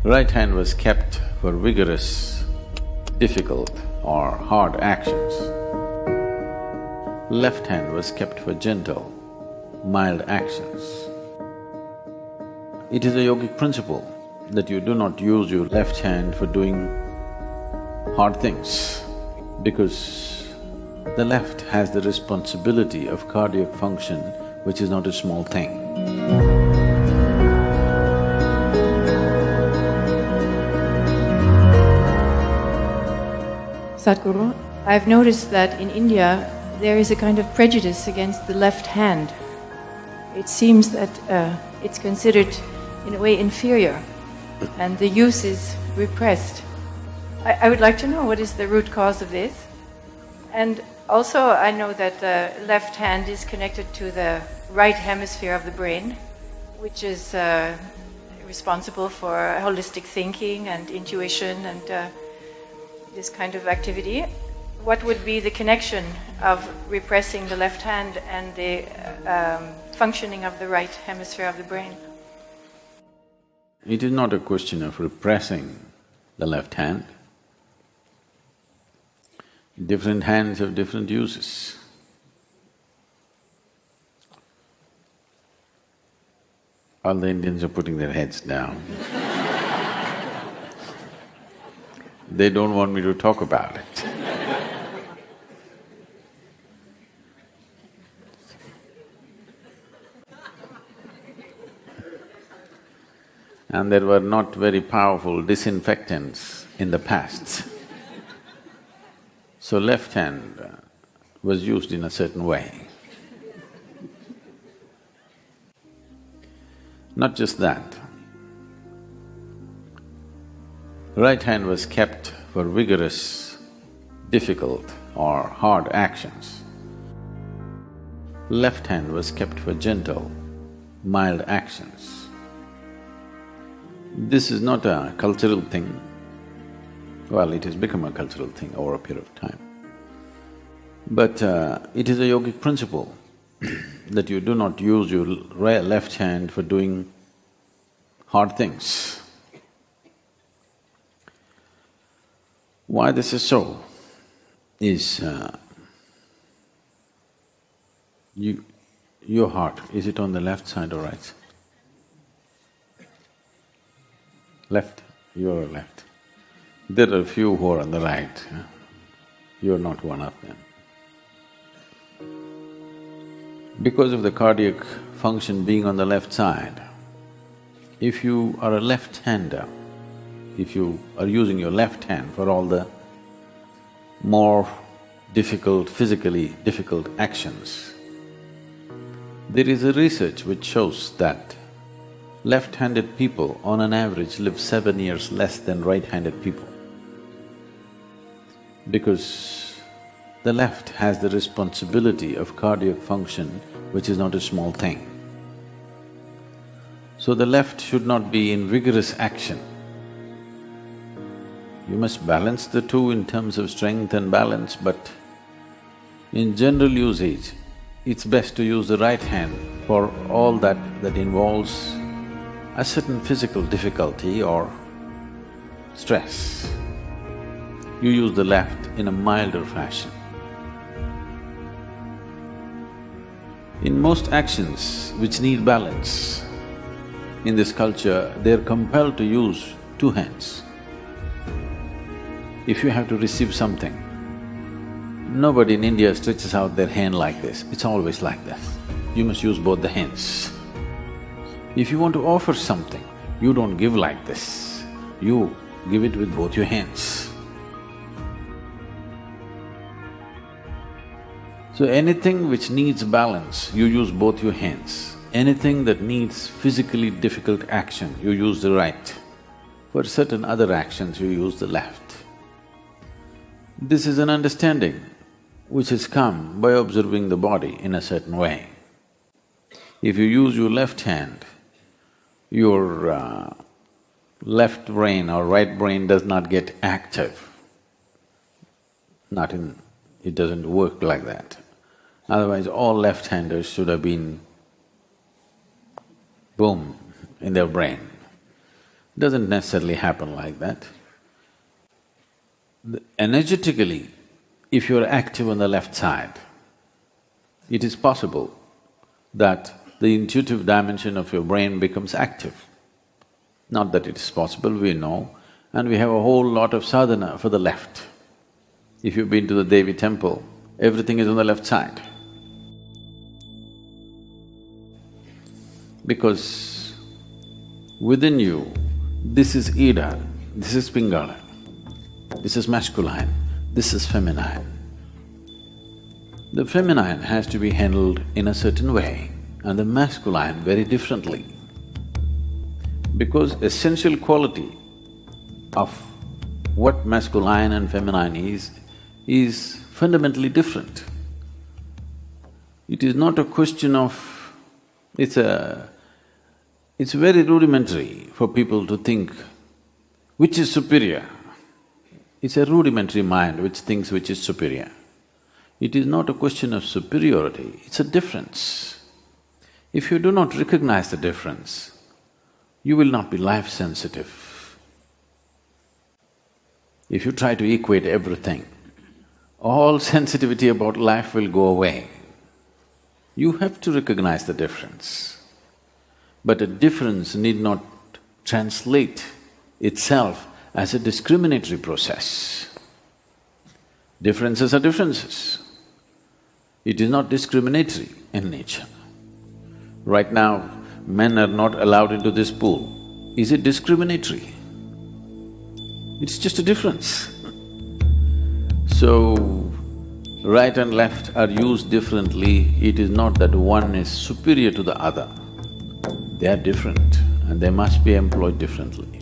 Right hand was kept for vigorous, difficult or hard actions. Left hand was kept for gentle, mild actions. It is a yogic principle that you do not use your left hand for doing hard things, because the left has the responsibility of cardiac function, which is not a small thing. Sadhguru, I've noticed that in India there is a kind of prejudice against the left hand. It seems that it's considered in a way inferior and the use is repressed. I would like to know what is the root cause of this. And also I know that the left hand is connected to the right hemisphere of the brain, which is responsible for holistic thinking and intuition and this kind of activity. What would be the connection of repressing the left hand and the functioning of the right hemisphere of the brain? It is not a question of repressing the left hand. Different hands have different uses. All the Indians are putting their heads down. They don't want me to talk about it. And there were not very powerful disinfectants in the past. So left hand was used in a certain way. Not just that. Right hand was kept for vigorous, difficult or hard actions. Left hand was kept for gentle, mild actions. This is not a cultural thing. Well, it has become a cultural thing over a period of time. But it is a yogic principle that you do not use your left hand for doing hard things. Why this is so is your heart, is it on the left side or right side? Left, you're left. There are a few who are on the right, you're not one of them. Because of the cardiac function being on the left side, if you are a left-hander, if you are using your left hand for all the more difficult, physically difficult actions, there is a research which shows that left-handed people on an average live 7 years less than right-handed people, because the left has the responsibility of cardiac function, which is not a small thing. So the left should not be in vigorous action. You must balance the two in terms of strength and balance, but in general usage, it's best to use the right hand for all that involves a certain physical difficulty or stress. You use the left in a milder fashion. In most actions which need balance, in this culture, they're compelled to use two hands. If you have to receive something, nobody in India stretches out their hand like this, it's always like this. You must use both the hands. If you want to offer something, you don't give like this, you give it with both your hands. So anything which needs balance, you use both your hands. Anything that needs physically difficult action, you use the right. For certain other actions, you use the left. This is an understanding which has come by observing the body in a certain way. If you use your left hand, your left brain or right brain does not get active. It doesn't work like that. Otherwise, all left-handers should have been boom in their brain. Doesn't necessarily happen like that. Energetically, if you're active on the left side, it is possible that the intuitive dimension of your brain becomes active. Not that it is possible, we know, and we have a whole lot of sadhana for the left. If you've been to the Devi temple, everything is on the left side. Because within you, this is Ida, this is Pingala, this is masculine, this is feminine. The feminine has to be handled in a certain way and the masculine very differently. Because essential quality of what masculine and feminine is fundamentally different. It is not a question of… it's very rudimentary for people to think which is superior. It's a rudimentary mind which thinks which is superior. It is not a question of superiority, it's a difference. If you do not recognize the difference, you will not be life-sensitive. If you try to equate everything, all sensitivity about life will go away. You have to recognize the difference. But a difference need not translate itself as a discriminatory process. Differences are differences. It is not discriminatory in nature. Right now, men are not allowed into this pool. Is it discriminatory? It's just a difference. So, right and left are used differently, it is not that one is superior to the other. They are different and they must be employed differently.